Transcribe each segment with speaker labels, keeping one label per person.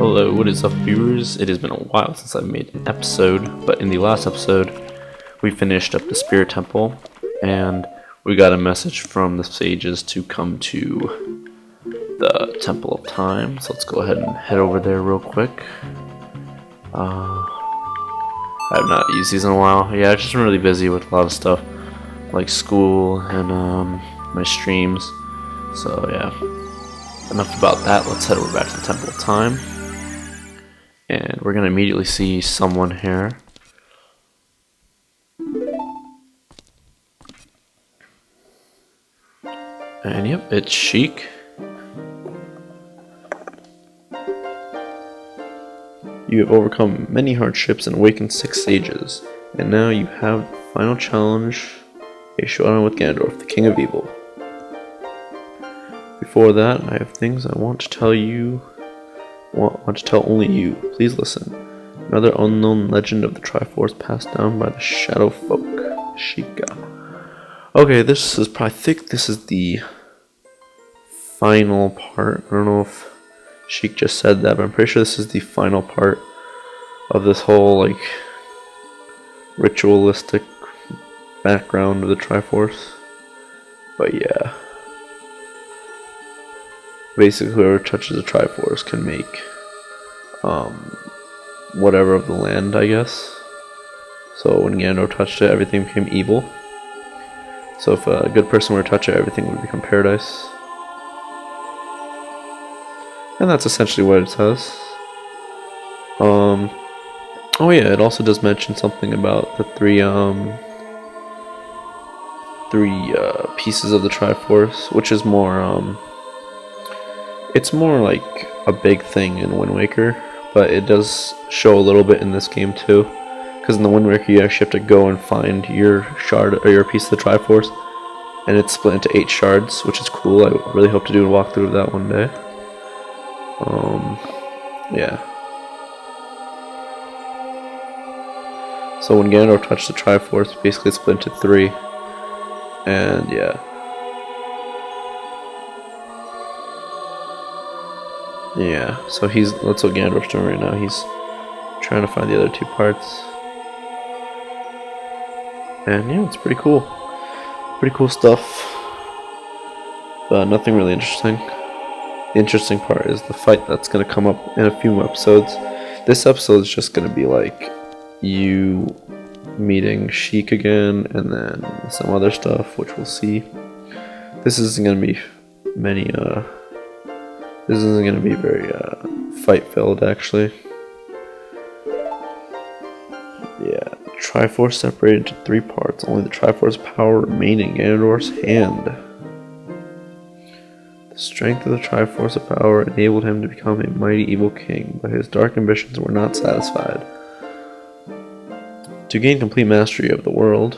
Speaker 1: Hello, what is up, viewers? It has been a while since I've made an episode, but in the last episode, we finished up the Spirit Temple, and we got a message from the sages to come to the Temple of Time. So let's go ahead and head over there real quick. I have not used these in a while. Yeah, I've just been really busy with a lot of stuff, like school and my streams. So yeah, enough about that. Let's head over back to the Temple of Time. And we're going to immediately see someone here. And yep, it's Sheik. You have overcome many hardships and awakened 6 sages. And now you have the final challenge, a showdown with Ganondorf, the King of Evil. Before that, I have things I want to tell you. Want to tell only you. Please listen. Another unknown legend of the Triforce passed down by the Shadow Folk, Sheik. Okay, this is probably, I think this is the final part. I don't know if Sheik just said that, but I'm pretty sure this is the final part of this whole like ritualistic background of the Triforce. But yeah. Basically, whoever touches the Triforce can make whatever of the land, I guess. So when Ganondorf touched it, everything became evil. So if a good person were to touch it, everything would become paradise. And that's essentially what it says. Oh yeah, it also does mention something about the three pieces of the Triforce, which is more it's more like a big thing in Wind Waker, but it does show a little bit in this game too. Because in the Wind Waker, you actually have to go and find your shard or your piece of the Triforce, and it's split into 8 shards, which is cool. I really hope to do a walkthrough of that one day. Yeah. So when Ganondorf touched the Triforce, basically it's split into 3, and yeah. Yeah, so that's what Ganondorf's doing right now. He's trying to find the other 2 parts. And yeah, it's pretty cool. Pretty cool stuff. But nothing really interesting. The interesting part is the fight that's going to come up in a few episodes. This episode is just going to be like you meeting Sheik again, and then some other stuff, which we'll see. This isn't going to be This isn't going to be very fight-filled, actually. Yeah, the Triforce separated into 3 parts. Only the Triforce power remained in Ganondorf's hand. The strength of the Triforce of power enabled him to become a mighty evil king, but his dark ambitions were not satisfied. To gain complete mastery of the world,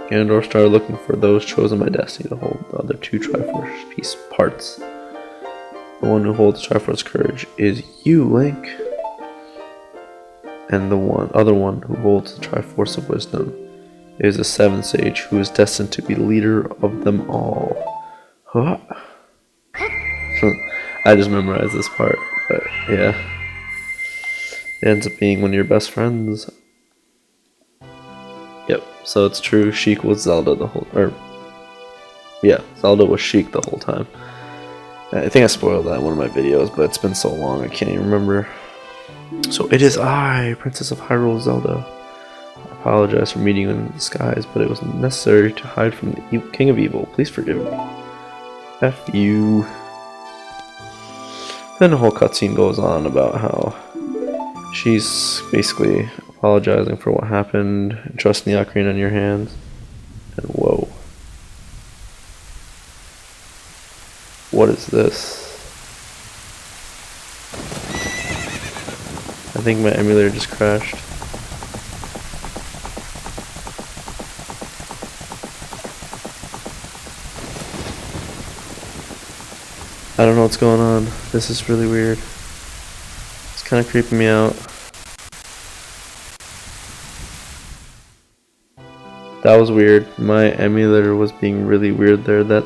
Speaker 1: Ganondorf started looking for those chosen by destiny to hold the other 2 Triforce piece parts. The one who holds Triforce courage is you, Link. And the other one who holds the Triforce of wisdom is the 7th sage who is destined to be the leader of them all. Huh. I just memorized this part, but yeah. It ends up being one of your best friends. Yep, so it's true, Sheik was Zelda the whole, Zelda was Sheik the whole time. I think I spoiled that in one of my videos, but it's been so long I can't even remember. So it is I, Princess of Hyrule Zelda. I apologize for meeting you in the skies, but it was necessary to hide from the King of Evil. Please forgive me. F you. Then the whole cutscene goes on about how she's basically apologizing for what happened and trusting the Ocarina in your hands. And whoa. What is this? I think my emulator just crashed. I don't know what's going on. This is really weird. It's kind of creeping me out. That was weird. My emulator was being really weird there. That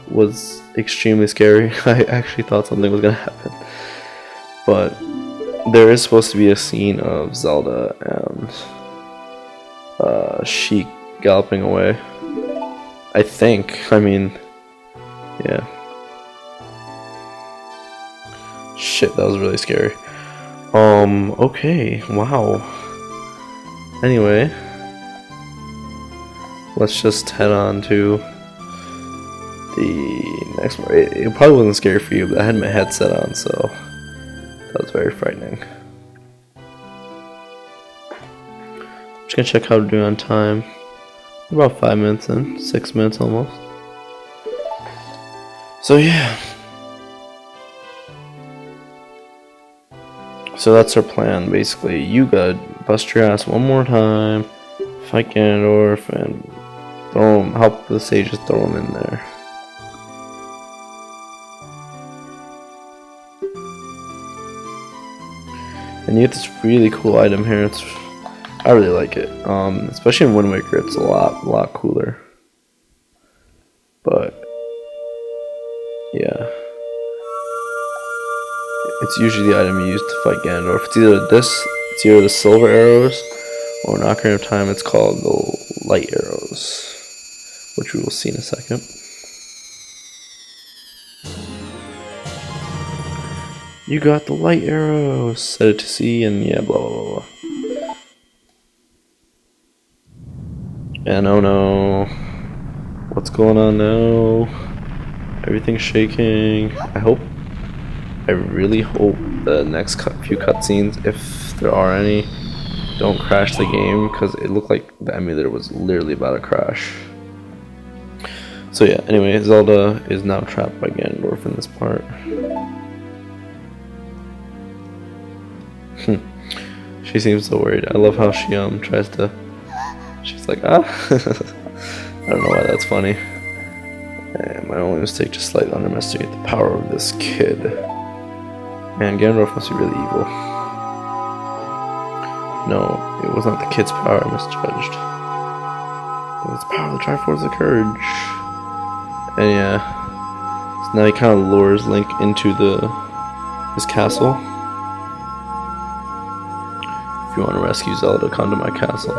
Speaker 1: was extremely scary. I actually thought something was gonna happen. But there is supposed to be a scene of Zelda and Sheik galloping away. I think. I mean, yeah. Shit, that was really scary. Okay, wow. Anyway, let's just head on to the next one. It probably wasn't scary for you, but I had my headset on, so that was very frightening. Just gonna check how we're doing on time. About 5 minutes in, 6 minutes almost. So yeah. So that's our plan, basically. You gotta bust your ass one more time, fight Ganondorf, and throw him, help the sages throw him in there. And you get this really cool item here. I really like it. Especially in Wind Waker, it's a lot cooler. But yeah. It's usually the item you use to fight Ganondorf. It's either the silver arrows, or in Ocarina of Time it's called the light arrows, which we will see in a second. You got the light arrows, set it to C, and yeah, blah blah blah blah. And oh no, what's going on now? Everything's shaking. I really hope the next few cutscenes, if there are any, don't crash the game, because it looked like the emulator was literally about to crash. So yeah, anyway, Zelda is now trapped by Ganondorf in this part. She seems so worried. I love how she tries to, she's like, ah. I don't know why that's funny. And my only mistake, just slightly underestimate the power of this kid. Man, Ganondorf must be really evil. No, it was not the kid's power I misjudged. It was the power of the Triforce of Courage. And yeah, so now he kind of lures Link into his castle. If you want to rescue Zelda, come to my castle.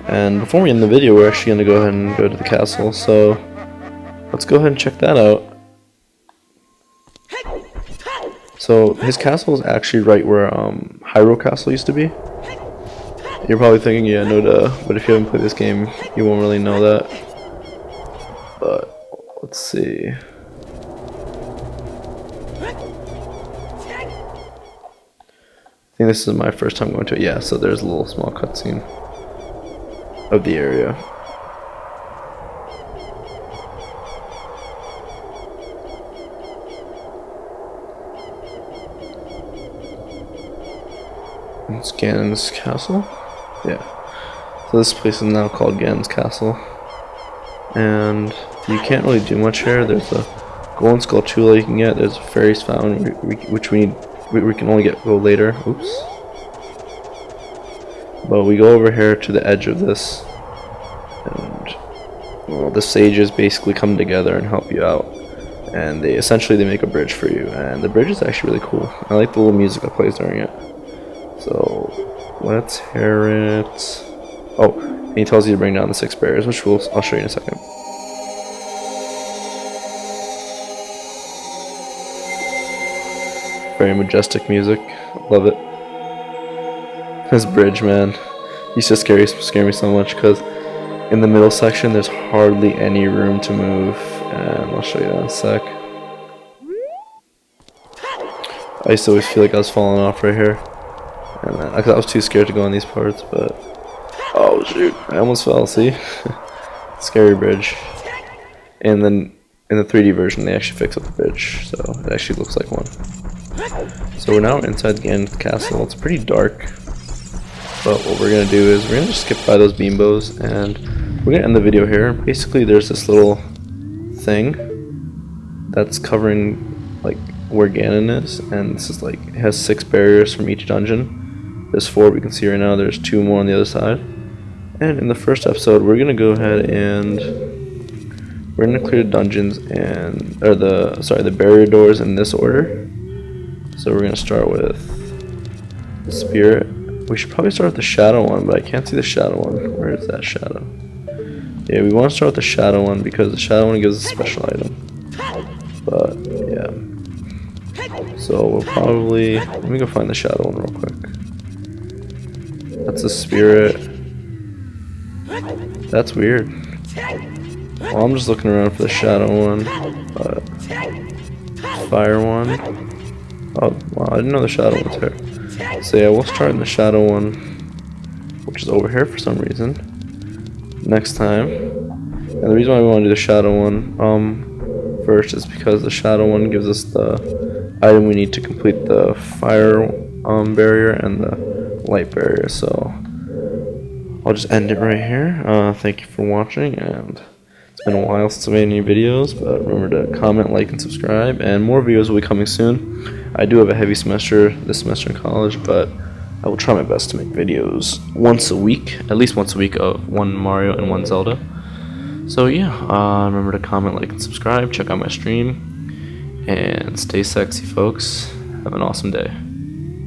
Speaker 1: And before we end the video, we're actually going to go ahead and go to the castle, so let's go ahead and check that out. So his castle is actually right where Hyrule Castle used to be. You're probably thinking, yeah, no duh, but if you haven't played this game, you won't really know that. But let's see. I think this is my first time going to it. Yeah, so there's a little small cutscene of the area. It's Ganon's castle? Yeah. So this place is now called Ganon's castle. And you can't really do much here. There's a golden skull chula you can get. There's a fairy's fountain, which we can only go later. Oops. But we go over here to the edge of this. And well, the sages basically come together and help you out. And they make a bridge for you. And the bridge is actually really cool. I like the little music that plays during it. So let's hear it. Oh, and he tells you to bring down the 6 barriers, which I'll show you in a second. Very majestic music. Love it. This bridge, man, used to scare me so much, because in the middle section there's hardly any room to move, and I'll show you that in a sec. I used to always feel like I was falling off right here. And I was too scared to go on these parts, but oh shoot, I almost fell. See, scary bridge. And then in the 3D version, they actually fix up the bridge, so it actually looks like one. So we're now inside Ganon's castle. It's pretty dark, but what we're gonna do is we're gonna just skip by those beambos, and we're gonna end the video here. Basically, there's this little thing that's covering like where Ganon is, and this is like, it has 6 barriers from each dungeon. There's 4 we can see right now, there's 2 more on the other side. And in the first episode, we're gonna go ahead and we're gonna clear the dungeons and the barrier doors in this order. So we're gonna start with the spirit. We should probably start with the shadow one, but I can't see the shadow one. Where is that shadow? Yeah, we want to start with the shadow one because the shadow one gives us a special item. But yeah. So we'll probably, let me go find the shadow one real quick. That's a spirit. That's weird. Well, I'm just looking around for the shadow one. But fire one. Oh, wow, I didn't know the shadow one was here. So yeah, we'll start in the shadow one, which is over here for some reason. Next time. And the reason why we want to do the shadow one first is because the shadow one gives us the item we need to complete the fire barrier and the light barrier. So I'll just end it right here. Thank you for watching, and it's been a while since I made any videos, but remember to comment, like, and subscribe, and more videos will be coming soon. I do have a heavy semester this semester in college, but I will try my best to make videos once a week, at least once a week, of one Mario and one Zelda. So yeah, remember to comment, like, and subscribe, check out my stream, and stay sexy, folks. Have an awesome day.